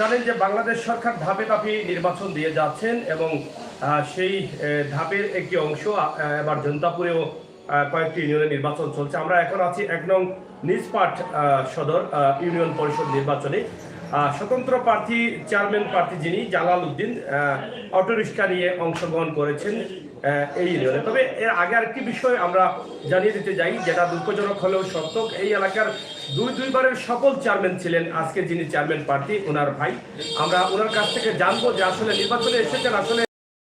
জানেন যে বাংলাদেশ সরকার ধাপে ধাপে নির্বাচন দিয়ে যাচ্ছেন এবং সেই ধাপের একটি অংশ এবার জনতাপুরেও কয়েকটি ইউনিয়নের নির্বাচন চলছে। আমরা এখন আছি ১ নং নিজপাট সদর ইউনিয়ন পরিষদ নির্বাচনে। স্বতন্ত্র প্রার্থী চেয়ারম্যান প্রার্থী যিনি জালাল উদ্দিন অটোরিক্সা নিয়ে অংশগ্রহণ করেছেন এই ইউনিয়নে। তবে এর আগে আরেকটি বিষয় আমরা জানিয়ে দিতে যাই, যেটা দুঃখজনক হলেও সত্য। এই এলাকার দুইবারের সকল চেয়ারম্যান ছিলেন আজকে যিনি চেয়ারম্যান প্রার্থী, ওনার ভাই। আমরা ওনার কাছ থেকে জানবো যে আসলে নির্বাচনে এসেছেন, আসলে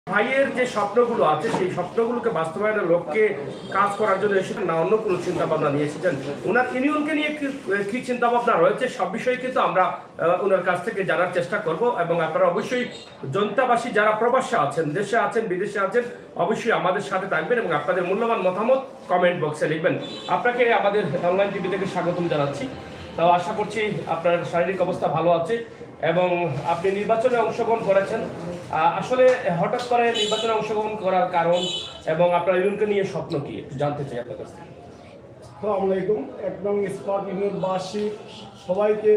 ভাইয়ের যে স্বপ্নগুলো আছে সেই স্বপ্নগুলোকে বাস্তবায়নের লক্ষ্যে কাজ করার জন্য এসেছেন না অন্য কোনো চিন্তা ভাবনা নিয়ে এসেছেন। ওনার ইউনিয়নকে নিয়ে কি চিন্তা ভাবনা রয়েছে সব বিষয়ে কিন্তু আমরা ওনার কাছ থেকে জানার চেষ্টা করব। এবং আপনারা অবশ্যই জনতাবাসী যারা প্রবাসে আছেন, দেশে আছেন, বিদেশে আছেন, অবশ্যই আমাদের সাথে থাকবেন এবং আপনাদের মূল্যবান মতামত কমেন্ট বক্সে লিখবেন। আপনাকে আমাদের অনলাইন টিভি থেকে স্বাগতম জানাচ্ছি। তো আশা করছি আপনার শারীরিক অবস্থা ভালো আছে এবং আপনি নির্বাচনে অংশগ্রহণ করেছেন। আসলে হঠাৎ করে নির্বাচনে অংশগ্রহণ করার কারণ এবং আপনার ইউনিয়নকে নিয়ে স্বপ্ন কি একটু জানতে চাই আপনার কাছ থেকে। আসসালামু আলাইকুম। ১ নং স্পট ইউনিয়নবাসী সবাইকে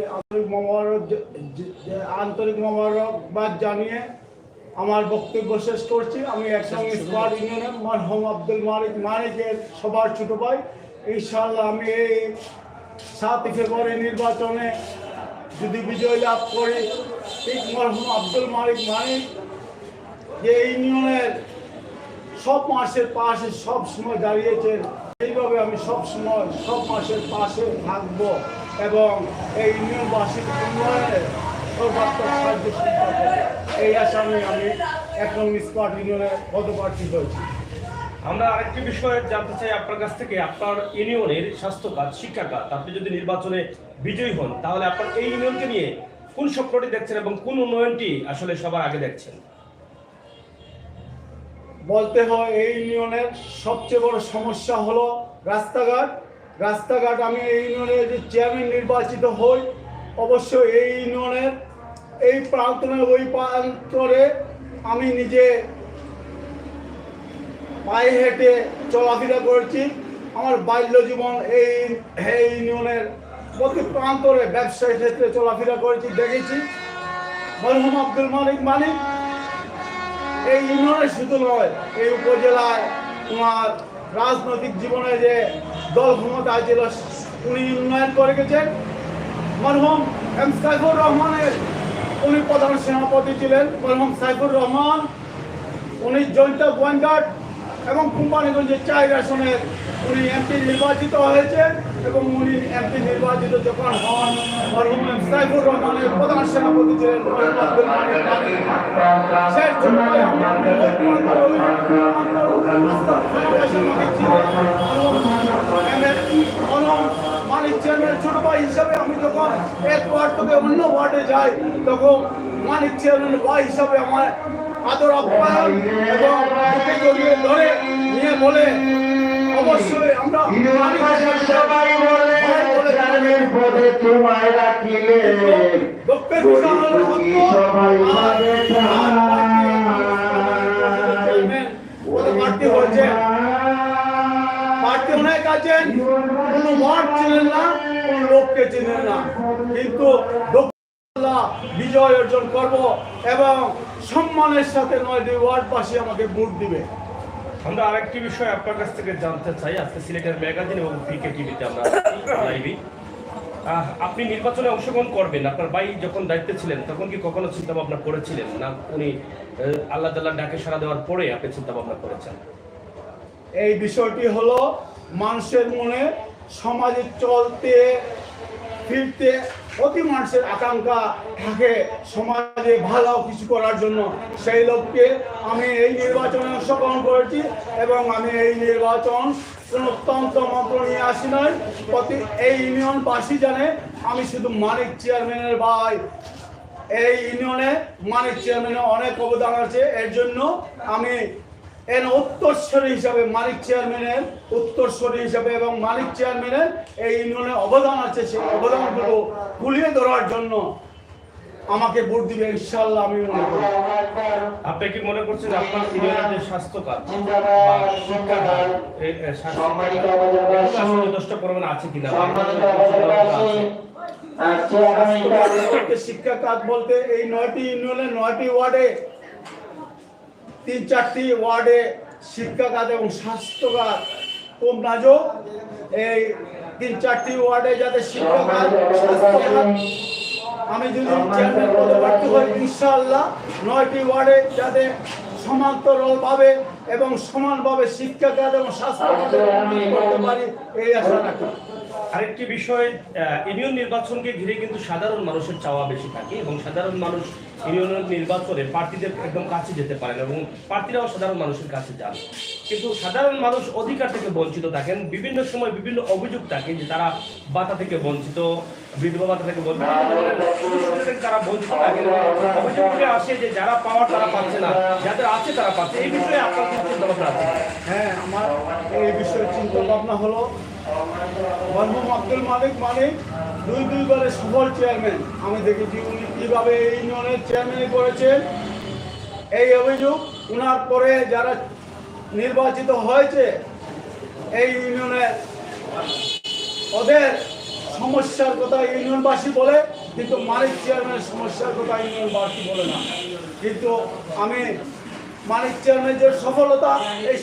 আন্তরিক মোবারকবাদ জানিয়ে আমার বক্তব্য শেষ করছি। আমি ১ নং স্পট ইউনিয়নের মরহুম আব্দুল মালিকের সবার ছোট ভাই। ইনশাআল্লাহ আমি এই ৭ ফেব্রুয়ারি নির্বাচনে যদি বিজয় লাভ করি, ঠিক মরহুম আব্দুল মালিক যে ইউনিয়নের সব মাসের পাশে সব সময় দাঁড়িয়েছেন, এইভাবে আমি সব সময় সব মাসের পাশে থাকব এবং এই ইউনিয়নবাসীর উন্নয়নে সর্বাত্মক সাহায্য করব। এই আশায় আমি ১ নং স্পট ইউনিয়নের পদপ্রার্থী হয়েছি। আমরা আরেকটি বিষয় জানতে চাই আপনার কাছ থেকে, আপনার ইউনিয়নের স্বাস্থ্য খাত, শিক্ষা খাত, আপনি যদি নির্বাচনে বিজয়ী হন তাহলে আপনার এই ইউনিয়নকে নিয়ে কোন স্বপ্নটি দেখছেন এবং কোন উন্নয়নটি আসলে সবার আগে দেখছেন? বলতে হয় এই ইউনিয়নের সবচেয়ে বড় সমস্যা হলো রাস্তাঘাট। আমি এই ইউনিয়নের যে চেয়ারম্যান নির্বাচিত হই, অবশ্যই এই ইউনিয়নের এই প্রান্তরে ওই প্রান্তরে আমি নিজে পায়ে হেঁটে চলাফেরা করেছি। আমার বাল্য জীবন এই ইউনিয়নের প্রতি প্রান্তরে ব্যবসায়ী ক্ষেত্রে চলাফেরা করেছি, দেখেছি। মরহুম আব্দুল মালিক এই ইউনিয়নে শুধু নয়, এই উপজেলায় ওনার রাজনৈতিক জীবনে যে দল ক্ষমতায় ছিল উনি উন্নয়ন করে গেছেন। মরহুম এম সাইফুর রহমানের উনি প্রধান সেনাপতি ছিলেন। মরহুম সাইফুর রহমান উনি জয়িতা গোয়েন্দাট এবং কোম্পানিগঞ্জের ৪ আসনের উনি এমপি নির্বাচিত হয়েছেন এবং উনি এমপি নির্বাচিত যখন হন, মরহুম এম সাইফুর রহমানের প্রধান সেনাপতি ছিলেন মালিক চেয়ারম্যানের ছোট ভাই হিসাবে আমি যখন এক ওয়ার্ড থেকে অন্য ওয়ার্ডে যাই, তখন মালিক চেয়ারম্যান ভাই হিসাবে আমার আদর আপ্যায়ন এবং বুকে জড়িয়ে ধরে নিয়ে বলে অবশ্যই আমরা প্রার্থী অনেক আছেন, কোনো ওয়ার্ড ছিলেন না, কোন লোককে চিনেন না, কিন্তু বিজয় অর্জন করব এবং সম্মানের সাথে ৯ ওয়ার্ডবাসী আমাকে ভোট দিবে। আমরা আরেকটি বিষয় আপনার কাছ থেকে জানতে চাই। আজকে সিলেটের ম্যাগাজিন এবং পিকে টিভিতে আমরা লাইভে আপনি নির্বাচনে অংশগ্রহণ করবেন। আপনার ভাই যখন দায়িত্বে ছিলেন তখন কি কখনো চিন্তা ভাবনা করেছিলেন না উনি আল্লাহ তাআলার ডাকে সাড়া দেওয়ার পরে আপনি চিন্তা ভাবনা করেছেন? এই বিষয়টি হলো মানুষের মনে সমাজে চলতে ফিরতে প্রতি মানুষের আকাঙ্ক্ষা থাকে সমাজে ভালো কিছু করার জন্য। সেই লক্ষ্যে আমি এই নির্বাচনে অংশগ্রহণ করেছি এবং আমি এই নির্বাচন কোনো তন্ত্র মন্ত্র নিয়ে আসি নয়। এই ইউনিয়নবাসী জানে আমি শুধু মালিক চেয়ারম্যানের ভাই। এই ইউনিয়নে মালিক চেয়ারম্যানের অনেক অবদান আছে, এর জন্য আমি উত্তরস্বরী হিসাবে মালিক চেয়ারম্যানের উত্তরস্বরী হিসাবে এবং মালিক চেয়ারম্যানের এই ইউনিয়নের অবদান আছে, সেই অবদানগুলো তুলে ধরার জন্য আমাকে ভোট দিবে ইনশাআল্লাহ। আমি মনে করি। আপনি কি মনে করছেন আপনার ইউনিয়নের যে স্বাস্থ্য খাত বা শিক্ষা খাত যথেষ্ট পরিমাণে আছে কিনা? শিক্ষা খাত বলতে এই 9টি ইউনিয়নের 9টি ওয়ার্ডে 3-4টি ওয়ার্ডে শিক্ষা খাত এবং স্বাস্থ্য খাত খুব নাজুক। এই 3-4টি ওয়ার্ডে যাতে শিক্ষা খাত, স্বাস্থ্য খাত, আমি যদি চেয়ারম্যান পদপ্রার্থী হই ইনশাআল্লাহ 9টি ওয়ার্ডে যাতে সমান্তরালভাবে এবং সমানভাবে শিক্ষা খাত এবং স্বাস্থ্য খাতে করতে পারি এই আশা রাখি। আরেকটি বিষয়, ইউনিয়ন নির্বাচনকে ঘিরে কিন্তু সাধারণ মানুষের চাওয়া বেশি থাকে এবং সাধারণ মানুষ ইউনিয়ন নির্বাচনে প্রার্থীদের একদম কাছে যেতে পারেন এবং প্রার্থীরাও সাধারণ মানুষের কাছে যান, কিন্তু সাধারণ মানুষ অধিকার থেকে বঞ্চিত থাকেন। বিভিন্ন সময় বিভিন্ন অভিযোগ থাকে যে তারা ভাতা থেকে বঞ্চিত, বিধবা ভাতা থেকে বঞ্চিত, তারা বঞ্চিত থাকেন। অভিযোগগুলো আসে যে যারা পাওয়ার তারা পাচ্ছে না, যাদের আছে তারা পাচ্ছে। এই বিষয়ে আপনার কি চিন্তা ভাবনা আছে? হ্যাঁ, আমার এই বিষয়ে চিন্তা ভাবনা হলো মরহুম আব্দুল মালিক দুইবারের সফল চেয়ারম্যান। আমি দেখেছি উনি কিভাবে এই ইউনিয়নের চেয়ারম্যান করেছেন। এই অভিযোগ উনার পরে যারা নির্বাচিত হয়েছে এই ইউনিয়নের, ওদের সমস্যার কথা ইউনিয়নবাসী বলে, কিন্তু মালিক চেয়ারম্যানের সমস্যার কথা ইউনিয়নবাসী বলে না। কিন্তু আমি মালিক চেয়ারম্যানের যে সফলতা, এই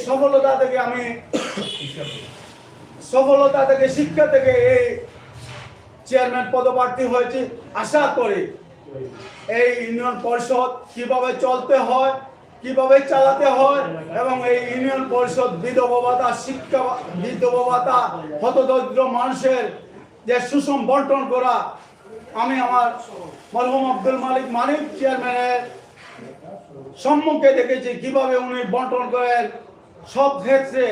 সফলতা থেকে শিক্ষা থেকে এই চেয়ারম্যান পদপ্রার্থী হয়েছে। আশা করি এই ইউনিয়ন পরিষদ কিভাবে চলতে হয়, কিভাবে চালাতে হয় এবং এই ইউনিয়ন পরিষদ বিধবা ভাতা, শিক্ষা বিধবা ভাতা, হতদরিদ্র মানুষের যে সুষম বন্টন করা, আমি আমার মরহুম আব্দুল মালিক চেয়ারম্যানের সম্মুখে দেখেছি কিভাবে উনি বন্টন করেন সব ক্ষেত্রে।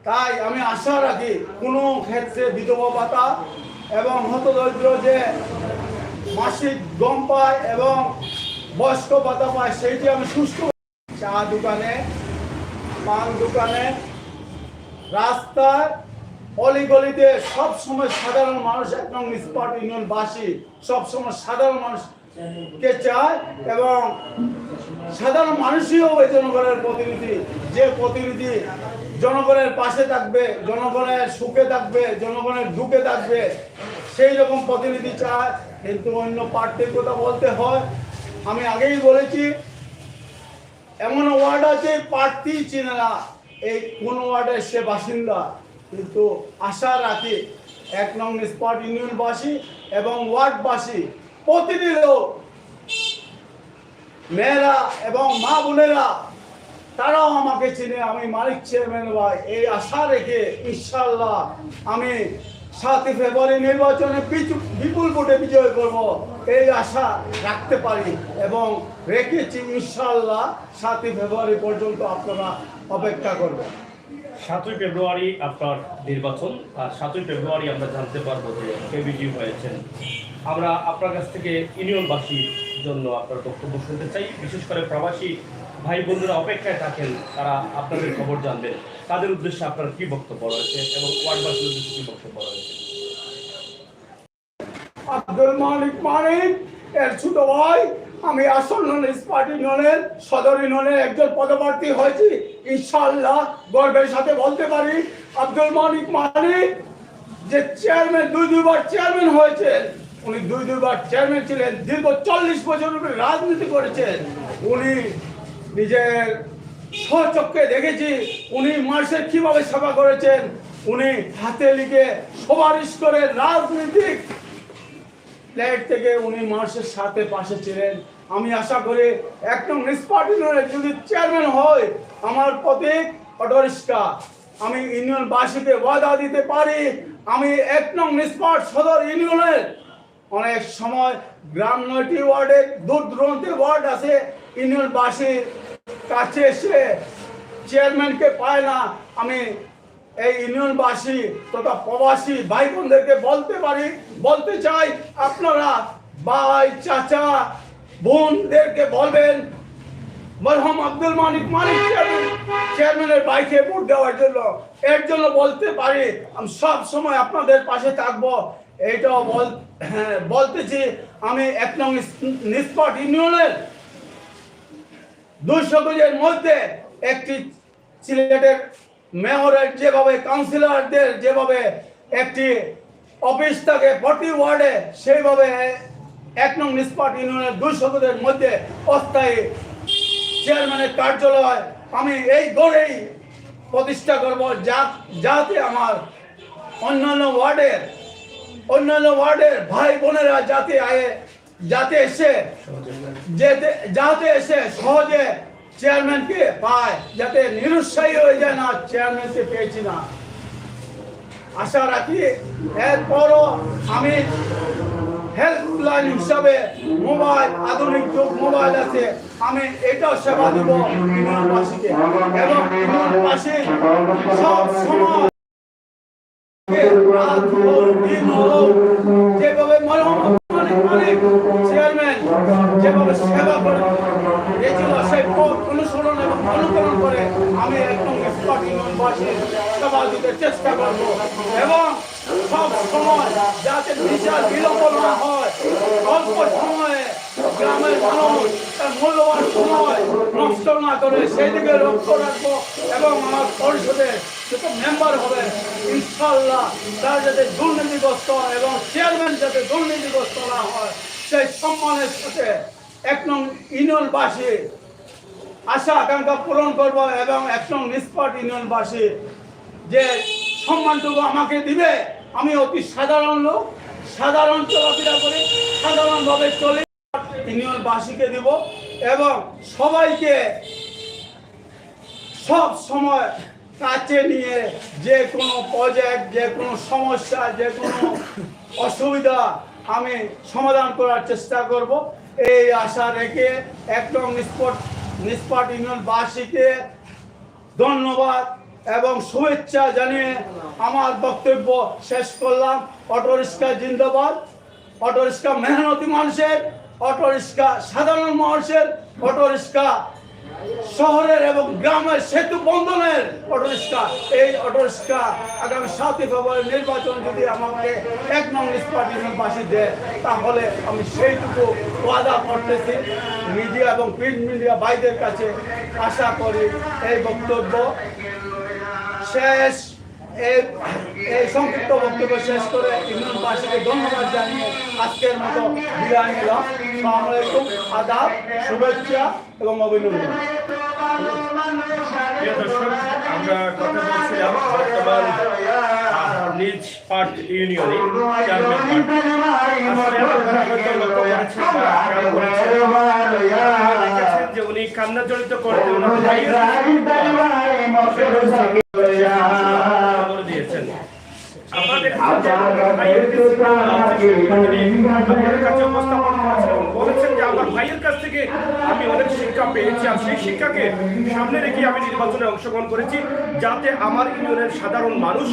তাই আমি আশা রাখি কোনো ক্ষেত্রে বিধবা ভাতা এবং হতদরিদ্র যে মাসিক গম পায় এবং বয়স্ক ভাতা পায় সেইটি আমি সুষ্ঠু। চা দোকানে, পান দোকানে, রাস্তায়, অলিগলিতে সবসময় সাধারণ মানুষ, এক নং নিষ্পাট ইউনিয়নবাসী সবসময় সাধারণ মানুষকে চায় এবং সাধারণ মানুষই হবে জনগণের প্রতিনিধি। যে প্রতিনিধি জনগণের পাশে থাকবে, জনগণের সুখে থাকবে, জনগণের দুঃখে থাকবে, সেই রকম প্রতিনিধি চায়। কিন্তু অন্য প্রার্থীর কথা বলতে হয়, আমি আগেই বলেছি এমন ওয়ার্ড আছে প্রার্থী চিনে না এই কোন ওয়ার্ডের সে বাসিন্দা। কিন্তু আশা রাখি 1 নং নিষ্পাট ইউনিয়নবাসী এবং ওয়ার্ডবাসী প্রতিটি লোক, মেয়েরা এবং মা বোনেরা, তারাও আমাকে চিনে। আমি মালিক চেয়ারম্যান ভাই এই আশা রেখে ইনশাআল্লাহ আমি 7 ফেব্রুয়ারি নির্বাচনে বিপুল ভোটে বিজয় করব এই আশা রাখতে পারি এবং রেখেছি। ইনশাআল্লাহ 7 ফেব্রুয়ারি পর্যন্ত আপনারা অপেক্ষা করবেন। 7ই ফেব্রুয়ারি আপনার নির্বাচন, আর 7ই ফেব্রুয়ারি আমরা জানতে পারবো যে কে বিজয়ী হয়েছেন। আমরা আপনার কাছ থেকে ইউনিয়নবাসীর জন্য আপনার বক্তব্য শুনতে চাই। বিশেষ করে প্রবাসী ভাই বন্ধুরা অপেক্ষায় থাকেন, তারা আপনাদের খবর জানবেন। তাদের উদ্দেশ্যে আপনার কি বক্তব্য রয়েছে এবং ওয়ার্ডবাসীর উদ্দেশ্যে কি বক্তব্য রয়েছে? আব্দুল মালিক এর ছোট ভাই, আমি আসন্ন নিষ্পাট ইউনিয়নের সদর ইউনিয়নের একজন পদপ্রার্থী হয়েছি। ইনশাআল্লাহ গর্বের সাথে বলতে পারি আব্দুল মালিক যে চেয়ারম্যান দুইবার চেয়ারম্যান হয়েছেন, উনি দুইবার চেয়ারম্যান ছিলেন, দীর্ঘ 40 বছর রাজনীতি করেছেন। উনি নিজের স্বচক্ষে দেখেছি উনি মানুষের কিভাবে সেবা করেছেন। উনি হাতে লিখে সুপারিশ করে রাজনৈতিক প্লেট থেকে উনি মানুষের সাথে পাশে ছিলেন। আমি আশা করি 1 নং নিষ্পাট ইউনিয়নের যদি চেয়ারম্যান হয়, আমার প্রতীক অটোরিক্সা। আমি ইউনিয়নবাসীকে ওয়াদা দিতে পারি আমি 1 নং নিষ্পাট সদর ইউনিয়নের অনেক সময় গ্রাম 9টি ওয়ার্ডে দূর দূরান্তের ওয়ার্ড আছে, ইউনিয়নবাসীর কাছে এসে চেয়ারম্যানকে পায় না। আমি এই ইউনিয়নবাসী তথা প্রবাসী ভাই বোনদেরকে বলতে চাই, আপনারা ভাই চাচা বোনদেরকে বলবেন মরহুম আব্দুল মালিক চেয়ারম্যানের বাইকে ভোট দেওয়ার জন্য। এর জন্য বলতে পারি আমি সব সময় আপনাদের পাশে থাকবো। এইটাও বলতেছি আমি 1 নং নিষ্পাট ইউনিয়নের 200 গজের মধ্যে একটি সিলেটের মেয়রের যেভাবে কাউন্সিলরদের যেভাবে একটি অফিস থাকে প্রতি ওয়ার্ডে সেইভাবে 1 নং নিষ্পাট ইউনিয়নের 200 মধ্যে অস্থায়ী চেয়ারম্যানের কার্যালয় আমি এই গড়েই প্রতিষ্ঠা করব, যাতে আমার অন্যান্য ওয়ার্ডের ভাই বোনেরা যাতে এসে সহজে চেয়ারম্যানকে পায়, যাতে নিরুৎসাহী হয়ে যায় না চেয়ারম্যানকে পেয়েছি না। আশা রাখি এরপরও আমি হেল্পলাইন হিসাবে আধুনিক যুগ মোবাইল আছে, আমি এটাও সেবা দিব ইউনিয়নবাসীকে এবং ইউনিয়নবাসী সব সময় যেভাবে চেয়ারম্যান যেভাবে সেবা করে এগুলো সেই পথ অনুসরণ এবং অনুকরণ করে আমি একদম ইউনিয়নবাসীর সেবা দিতে চেষ্টা করব এবং সব সময় যাতে বিচার বিলম্ব না হয়, অল্প সময়ে গ্রামের মানুষ তার মূল্যবান সময় নষ্ট না করে সেই দিকে লক্ষ্য রাখবো এবং আমার পরিষদের যত মেম্বার হবে ইনশাল্লাহ তারা যাতে দুর্নীতিগ্রস্ত এবং চেয়ারম্যান যাতে দুর্নীতিগ্রস্ত না হয় সেই সম্মানের সাথে 1 নং ইউনিয়নবাসী আশা আকাঙ্ক্ষা পূরণ করব এবং 1 নং নিষ্পাট ইউনিয়নবাসী যে সম্মানটুকু আমাকে দিবে, আমি অতি সাধারণ লোক, সাধারণ চলাফেরা করি, সাধারণভাবে চলি, ইউনিয়নবাসীকে দিব এবং সবাইকে সব সময় কাছে নিয়ে যে কোনো প্রজেক্ট, যে কোনো সমস্যা, যে কোনো অসুবিধা আমি সমাধান করার চেষ্টা করব। এই আশা রেখে 1 নং নিষ্পাট ইউনিয়নবাসীকে ধন্যবাদ এবং শুভেচ্ছা জানিয়ে আমার বক্তব্য শেষ করলাম। অটোরিক্সা জিন্দাবাদ, অটোরিক্সা মেহনতি মানুষের, অটোরিক্সা সাধারণ মানুষের, অটোরিক্সা শহরের এবং গ্রামের সেতু বন্ধনের অটোরিক্সা। এই অটোরিক্সা আগামী 7 ফেব্রুয়ারি নির্বাচন যদি আমাকে 1 নং নিষ্পাট ইউনিয়নবাসী দেয় তাহলে আমি সেইটুকু ওয়াদা করতেছি মিডিয়া এবং প্রিন্ট মিডিয়া ভাইদের কাছে। আশা করি এই বক্তব্য শেষ, এই সংক্ষিপ্ত বক্তব্য শেষ করে ইউনিয়নবাসীকে ধন্যবাদ জানিয়ে আজকের মতো বিদায় নিলাম। আসসালামু আলাইকুম, আদাব, শুভেচ্ছা এবং অভিনন্দন। প্রিয় দর্শক, আমরা কথা বলছিলাম বর্তমান নিজ পাট ইউনিয়নে চেয়ারম্যান আসলে আপনারা হয়তো লক্ষ্য করেছেন বা খেয়াল করেছেন, দেখেছেন যে উনি কান্না জড়িত করতে ওনার খবর দিয়েছেন। আপনারা দেখেছেন যে ভাইয়ের কাছে উপস্থাপন করেছেন, বলেছেন যে আমার ভাইয়ের কাছ থেকে আমি অনেক শিক্ষা পেয়েছি আর সেই শিক্ষাকে সামনে রেখে আমি নির্বাচনে অংশগ্রহণ করেছি, যাতে আমার ইউনিয়নের সাধারণ মানুষ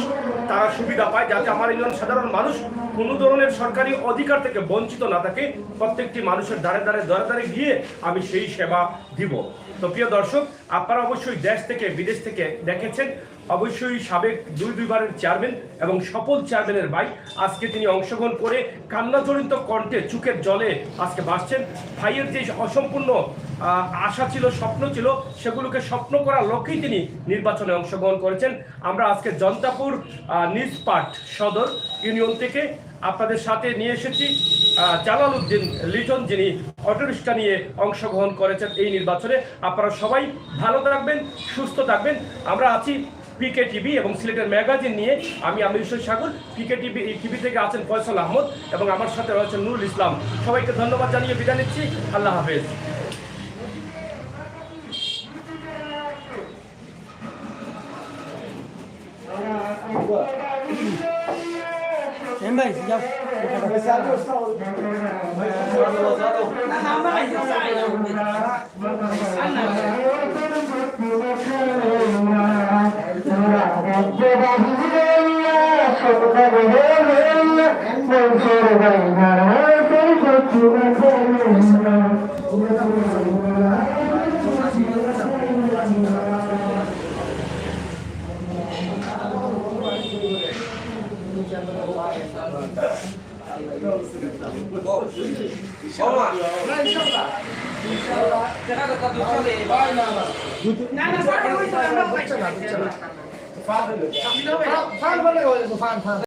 তারা সুবিধা পায়, যাতে আমার ইউনিয়নের সাধারণ মানুষ কোনো ধরনের সরকারি অধিকার থেকে বঞ্চিত না থাকে। প্রত্যেকটি মানুষের দ্বারে দ্বারে গিয়ে আমি সেই সেবা দিব। তো প্রিয় দর্শক, আপনারা অবশ্যই দেশ থেকে বিদেশ থেকে দেখেছেন, অবশ্যই সাবেক দুইবারের চেয়ারম্যান এবং সফল চেয়ারম্যানের ভাই আজকে তিনি অংশগ্রহণ করে কান্নাজড়িত কণ্ঠে চোখের জলে আজকে ভাসছেন। ভাইয়ের যে অসম্পূর্ণ আশা ছিল, স্বপ্ন ছিল, সেগুলোকে স্বপ্ন করার লক্ষ্যেই তিনি নির্বাচনে অংশগ্রহণ করেছেন। আমরা আজকে জনতাপুর নিজ-পাট সদর ইউনিয়ন থেকে আপনাদের সাথে নিয়ে এসেছি জালাল উদ্দিন লিটন, যিনি অটোরিক্সা নিয়ে অংশগ্রহণ করেছেন এই নির্বাচনে। আপনারা সবাই ভালো থাকবেন, সুস্থ থাকবেন। আমরা আছি পিকে টিভি এবং সিলেটের ম্যাগাজিন নিয়ে। আমি আমির হোসেন সাগর, পিকে টিভি থেকে আছেন ফয়সাল আহমদ এবং আমার সাথে রয়েছেন নুরুল ইসলাম। সবাইকে ধন্যবাদ জানিয়ে বিদায় নিচ্ছি। আল্লাহ হাফেজ। ভাই যাও